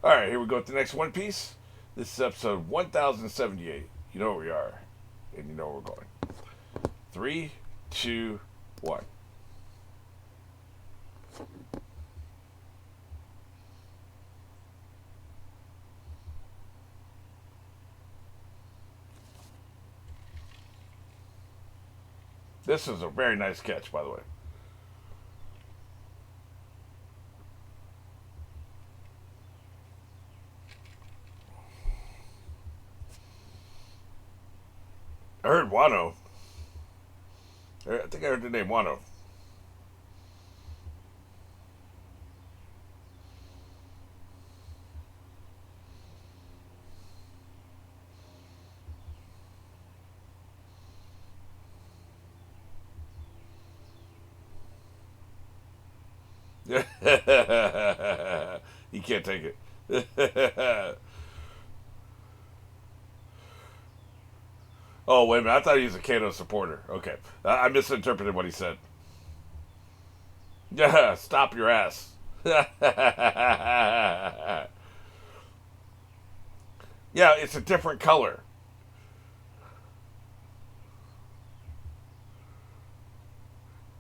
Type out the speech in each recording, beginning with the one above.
All right, here we go with the next One Piece. This is episode 1078. You know where we are, and you know where we're going. Three, two, one. This is a very nice catch, by the way. I heard Wano. I think I heard the name Wano. He can't take it. Oh, wait a minute. I thought he was a Kano supporter. Okay. I misinterpreted what he said. Yeah, stop your ass. Yeah, it's a different color.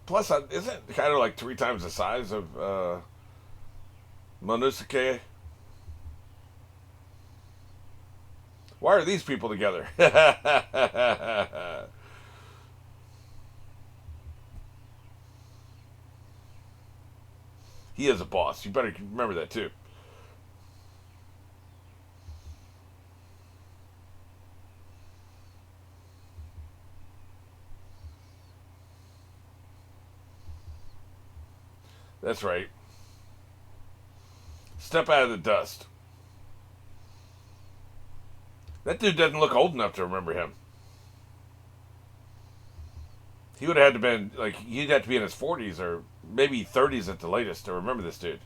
Plus, isn't it kind of like three times the size of Monosuke? Why are these people together? He is a boss. You better remember that too. That's right. Step out of the dust. That dude doesn't look old enough to remember him. He would have had to been like he'd have to be in his 40s or maybe 30s at the latest to remember this dude.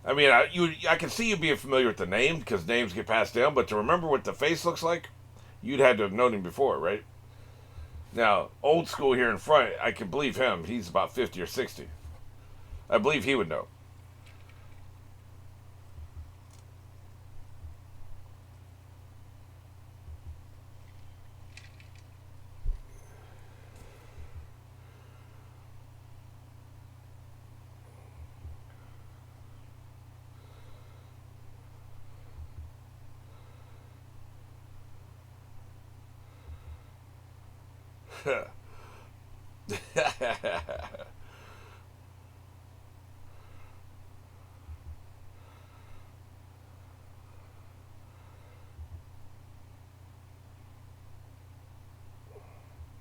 I mean, I can see you being familiar with the name because names get passed down, but to remember what the face looks like, you'd had to have known him before, right? Now, old school here in front, I can believe him. He's about 50 or 60. I believe he would know.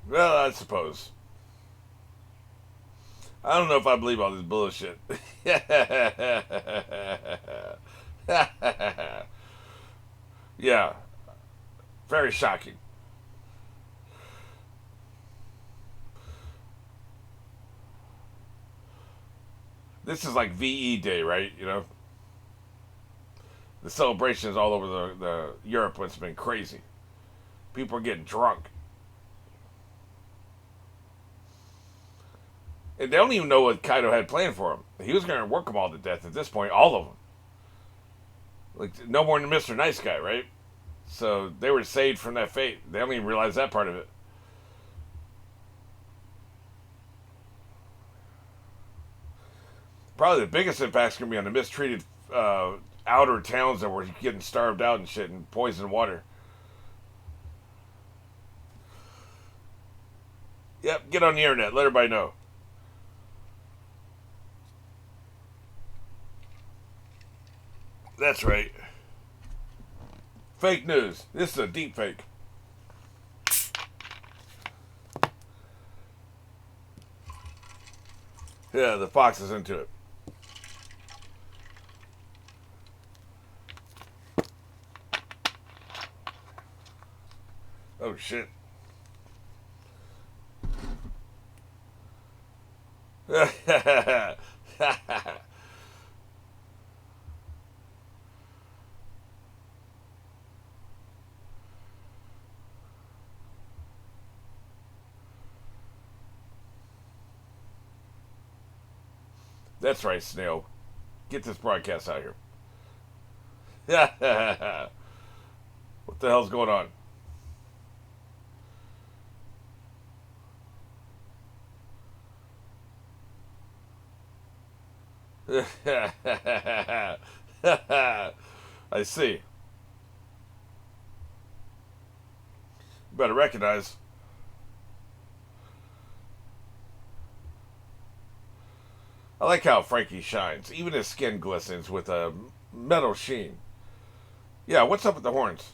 Well, I suppose. I don't know if I believe all this bullshit. Yeah, very shocking. This is like VE Day, right? You know, the celebrations all over the Europe. It's been crazy. People are getting drunk, and they don't even know what Kaido had planned for him. He was going to work them all to death at this point, all of them. Like no more than Mr. Nice Guy, right? So they were saved from that fate. They don't even realize that part of it. Probably the biggest impact's gonna be on the mistreated outer towns that were getting starved out and shit and poisoned water. Yep, get on the internet. Let everybody know. That's right. Fake news. This is a deep fake. Yeah, the fox is into it. Oh shit. That's right, Snail. Get this broadcast out here. What the hell's going on? I see. You better recognize. I like how Frankie shines. Even his skin glistens with a metal sheen. Yeah, what's up with the horns?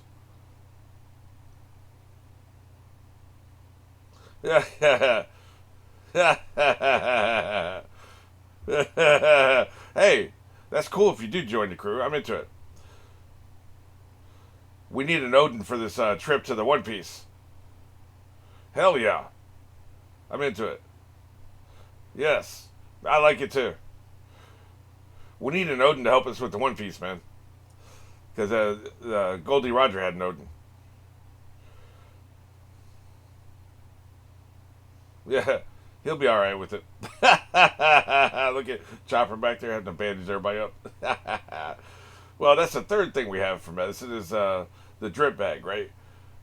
Hey, that's cool if you do join the crew. I'm into it. We need an Odin for this trip to the One Piece. Hell yeah. I'm into it. Yes. I like it too. We need an Odin to help us with the One Piece, man. Because Goldie Roger had an Odin. Yeah, he'll be alright with it. Look at Chopper back there having to bandage everybody up. Well, that's the third thing we have for medicine is the drip bag, right?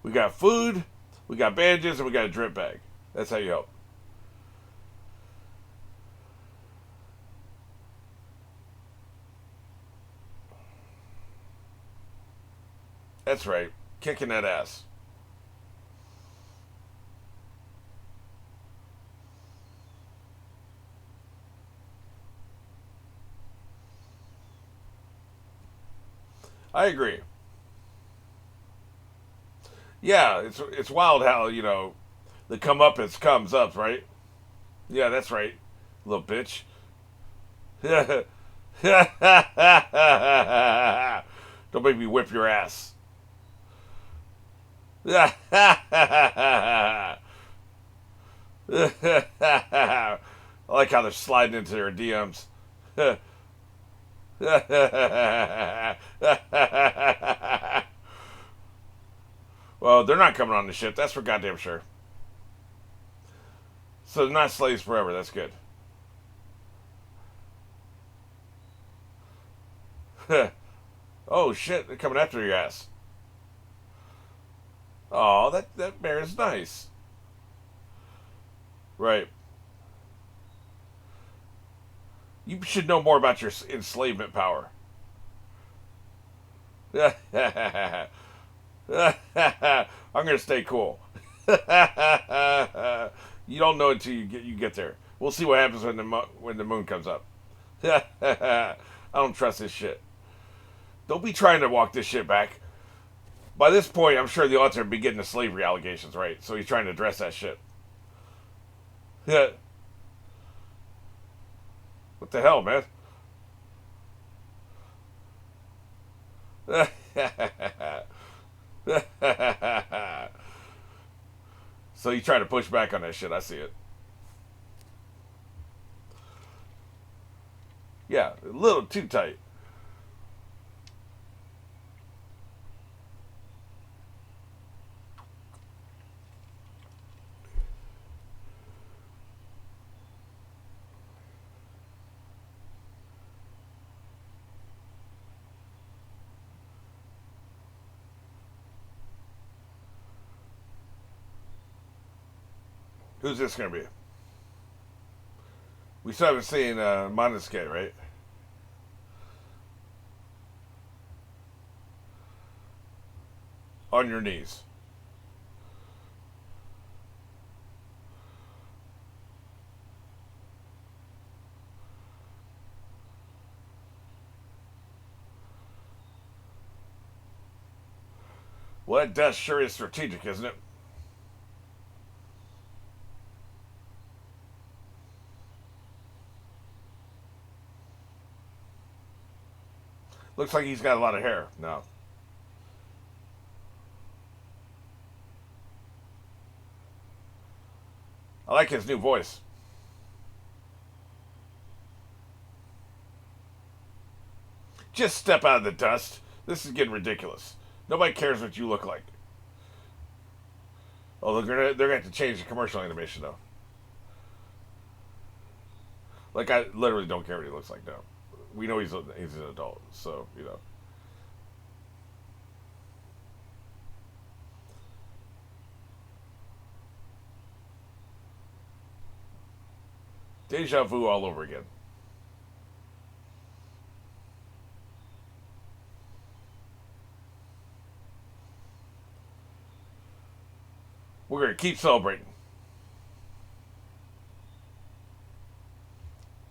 We got food, we got bandages, and we got a drip bag. That's how you help. That's right. Kicking that ass. I agree. Yeah, it's wild how, the comeuppance comes up, right? Yeah, that's right. Little bitch. Don't make me whip your ass. I like how they're sliding into their DMs. Well, they're not coming on the ship. That's for goddamn sure. So they're not slaves forever. That's good. Oh shit! They're coming after your ass. Oh, that bear is nice. Right. You should know more about your enslavement power. I'm gonna stay cool. You don't know until you get there. We'll see what happens when the moon comes up. I don't trust this shit. Don't be trying to walk this shit back. By this point, I'm sure the author would be getting the slavery allegations, right? So he's trying to address that shit. Yeah. What the hell, man? So you try to push back on that shit. I see it. Yeah, a little too tight. Who's this gonna be? We still haven't seen Monosuke, right? On your knees. Well, that death sure is strategic, isn't it? Looks like he's got a lot of hair now. I like his new voice. Just step out of the dust. This is getting ridiculous. Nobody cares what you look like. Oh, they're gonna have to change the commercial animation though. Like I literally don't care what he looks like now. We know he's an adult, so you know. Deja vu all over again. We're gonna keep celebrating.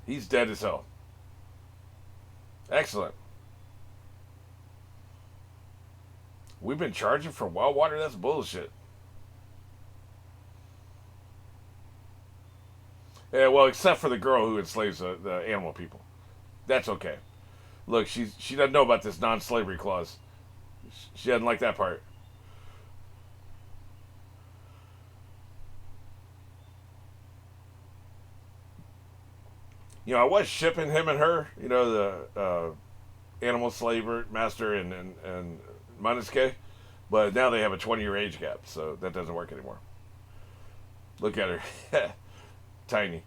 He's dead as hell. Excellent. We've been charging for well water. That's bullshit. Yeah, well, except for the girl who enslaves the animal people. That's okay. Look, she doesn't know about this non-slavery clause. She doesn't like that part. You know, I was shipping him and her. You know, the animal slaver master and Manuske, but now they have a 20-year age gap, so that doesn't work anymore. Look at her, tiny.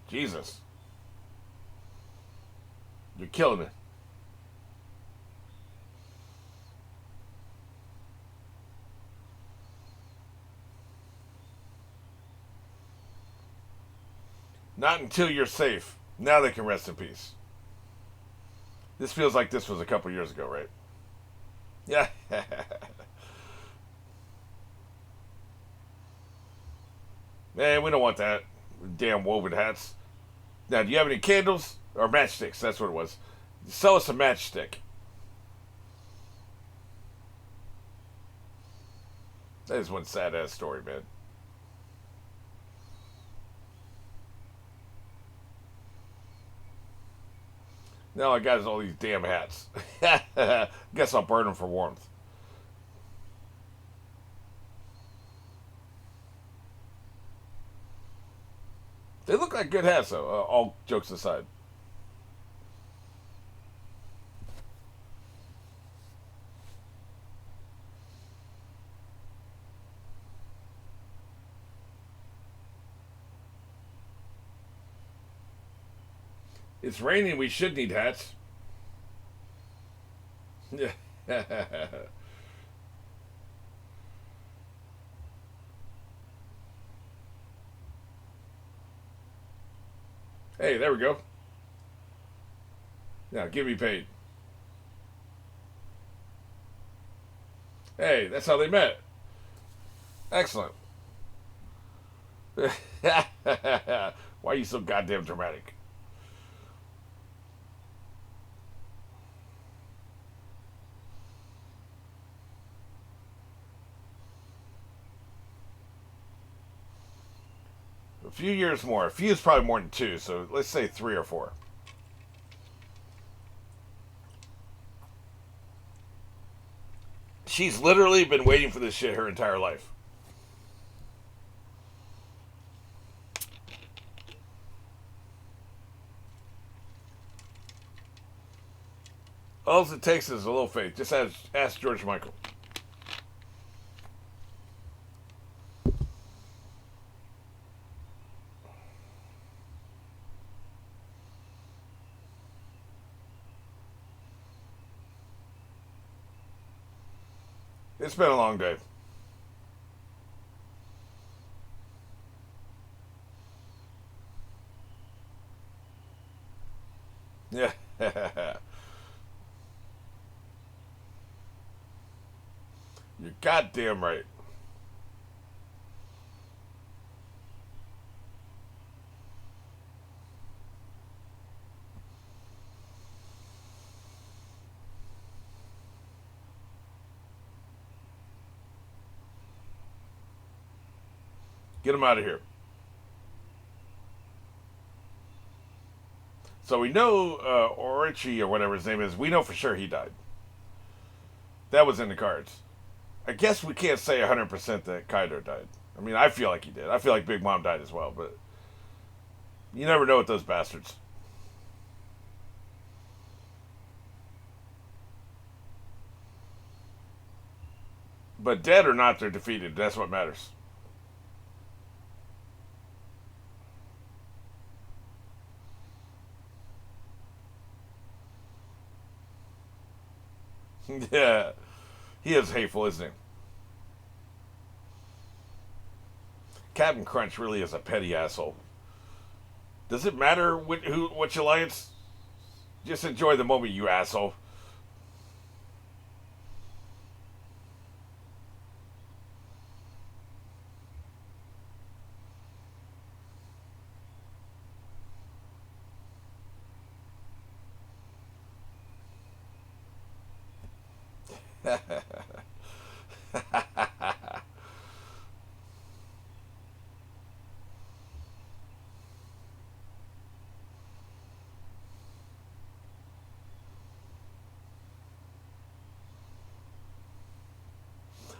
Jesus, you're killing it. Not until you're safe. Now they can rest in peace. This feels like this was a couple years ago, right? Yeah. Man, we don't want that. Damn woven hats. Now, do you have any candles or matchsticks? That's what it was. Sell us a matchstick. That is one sad ass story, man. Now I got is all these damn hats. Guess I'll burn them for warmth. They look like good hats, though. All jokes aside, it's raining. We should need hats. Yeah. Hey, there we go. Now, give me paid. Hey, that's how they met. Excellent. Why are you so goddamn dramatic? A few years more. A few is probably more than two, so let's say 3 or 4. She's literally been waiting for this shit her entire life. All it takes is a little faith. Just ask George Michael. It's been a long day. Yeah. You're goddamn right. Get him out of here. So we know Orochi or whatever his name is. We know for sure he died. That was in the cards. I guess we can't say 100% that Kaido died. I mean, I feel like he did. I feel like Big Mom died as well, but you never know with those bastards. But dead or not, they're defeated. That's what matters. Yeah, he is hateful, isn't he? Captain Crunch really is a petty asshole. Does it matter which alliance? Just enjoy the moment, you asshole.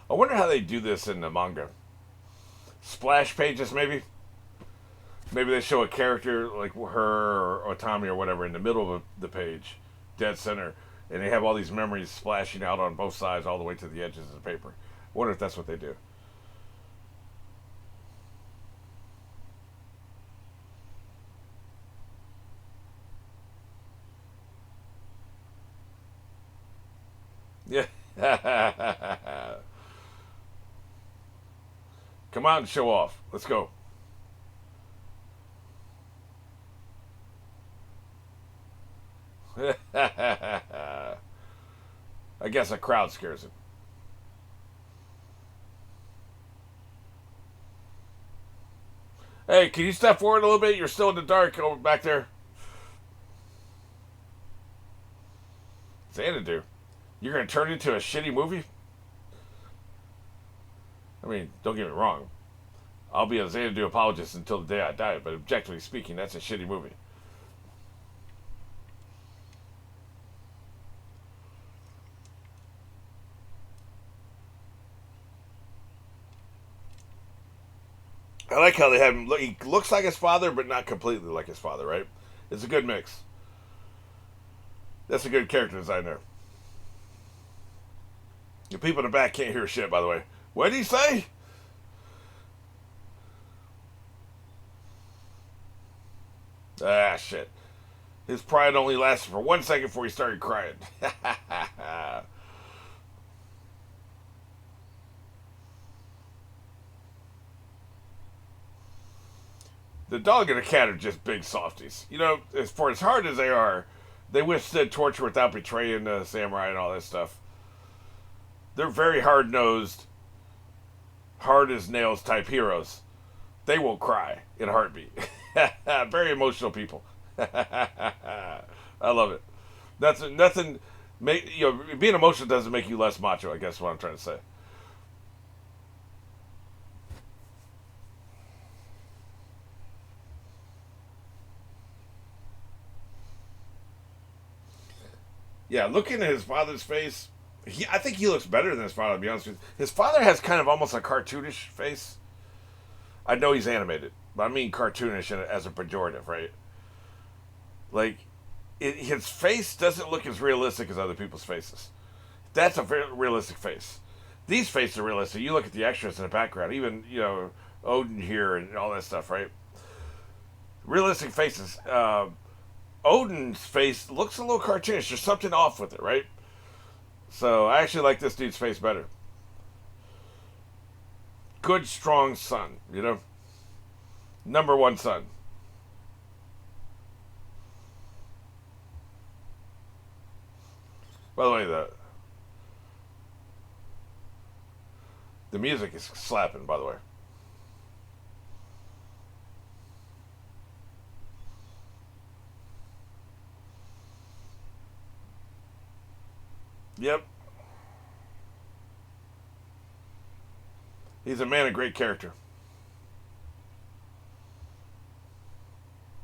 I wonder how they do this in the manga. Splash pages, maybe. Maybe they show a character like her or Otami or whatever in the middle of the page, dead center, and they have all these memories splashing out on both sides all the way to the edges of the paper. I wonder if that's what they do. Yeah. Come out and show off. Let's go. I guess a crowd scares him. Hey, can you step forward a little bit? You're still in the dark over back there. Xanadu. You're going to turn it into a shitty movie? I mean, don't get me wrong. I'll be a Xanadu apologist until the day I die, but objectively speaking, that's a shitty movie. I like how they have him. He looks like his father, but not completely like his father, right? It's a good mix. That's a good character design there. The people in the back can't hear shit, by the way. What did he say? Ah, shit. His pride only lasted for 1 second before he started crying. The dog and the cat are just big softies. You know, as for as hard as they are, they withstood torture without betraying the samurai and all that stuff. They're very hard nosed, hard as nails type heroes. They will cry in a heartbeat. Very emotional people. I love it. That's nothing. Being emotional doesn't make you less macho. I guess is what I'm trying to say. Yeah, looking at his father's face, I think he looks better than his father. To be honest with you, his father has kind of almost a cartoonish face. I know he's animated, but I mean cartoonish as a pejorative, right? Like, his face doesn't look as realistic as other people's faces. That's a very realistic face. These faces are realistic. You look at the extras in the background, even Odin here and all that stuff, right? Realistic faces. Odin's face looks a little cartoonish. There's something off with it, right? So I actually like this dude's face better. Good, strong son, number one son. By the way, the music is slapping. By the way, yep, he's a man of great character.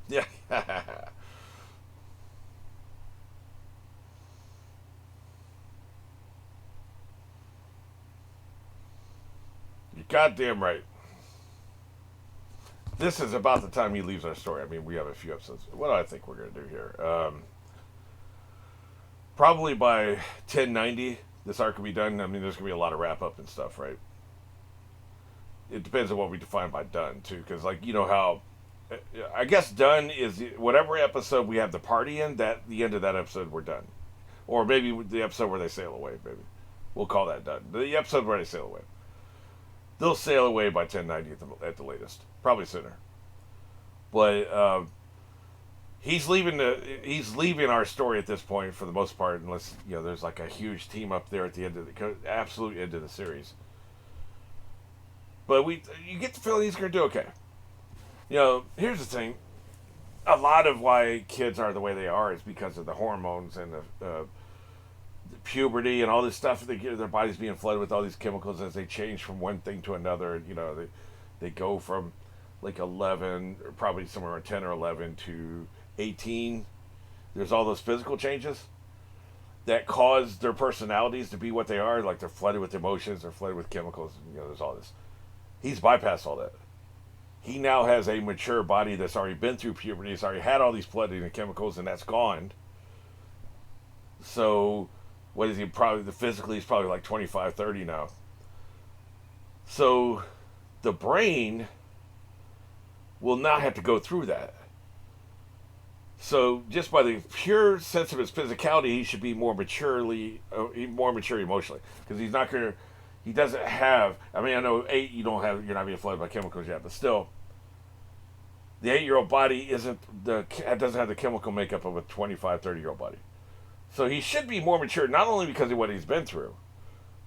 Yeah. goddamn right. This is about the time he leaves our story. I mean, we have a few episodes. What do I think we're going to do here? Probably by 1090, this arc will be done. I mean, there's going to be a lot of wrap up and stuff, right? It depends on what we define by done, too. Because, like, you know how. I guess done is whatever episode we have the party in, that the end of that episode, we're done. Or maybe the episode where they sail away, maybe. We'll call that done. The episode where they sail away. They'll sail away by 1090 at the latest. Probably sooner. But he's leaving our story at this point for the most part, unless there's like a huge team up there at the end of the absolute end of the series. But you get the feeling he's going to do okay. Here's the thing. A lot of why kids are the way they are is because of the hormones and the puberty and all this stuff. Their body's being flooded with all these chemicals as they change from one thing to another. They go from like 11, or probably somewhere around 10 or 11 to 18. There's all those physical changes that cause their personalities to be what they are. Like they're flooded with emotions, they're flooded with chemicals. There's all this. He's bypassed all that. He now has a mature body that's already been through puberty. It's already had all these flooding and chemicals, and that's gone. So, what is he? Probably physically, he's probably like 25, 30 now. So, the brain will not have to go through that. So, just by the pure sense of his physicality, he should be more mature emotionally, because he's not going to. He doesn't have. I mean, I know 8. You're not being flooded by chemicals yet, but still, the 8-year-old body doesn't have the chemical makeup of a 25, 30-year-old body. So he should be more mature, not only because of what he's been through,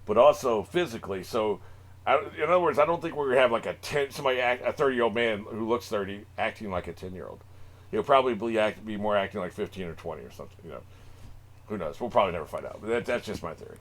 but also physically. So, in other words, I don't think we're gonna have like a 30-year-old man who looks 30 acting like a 10-year-old. He'll probably be more acting like 15 or 20 or something. Who knows? We'll probably never find out. But that's just my theory.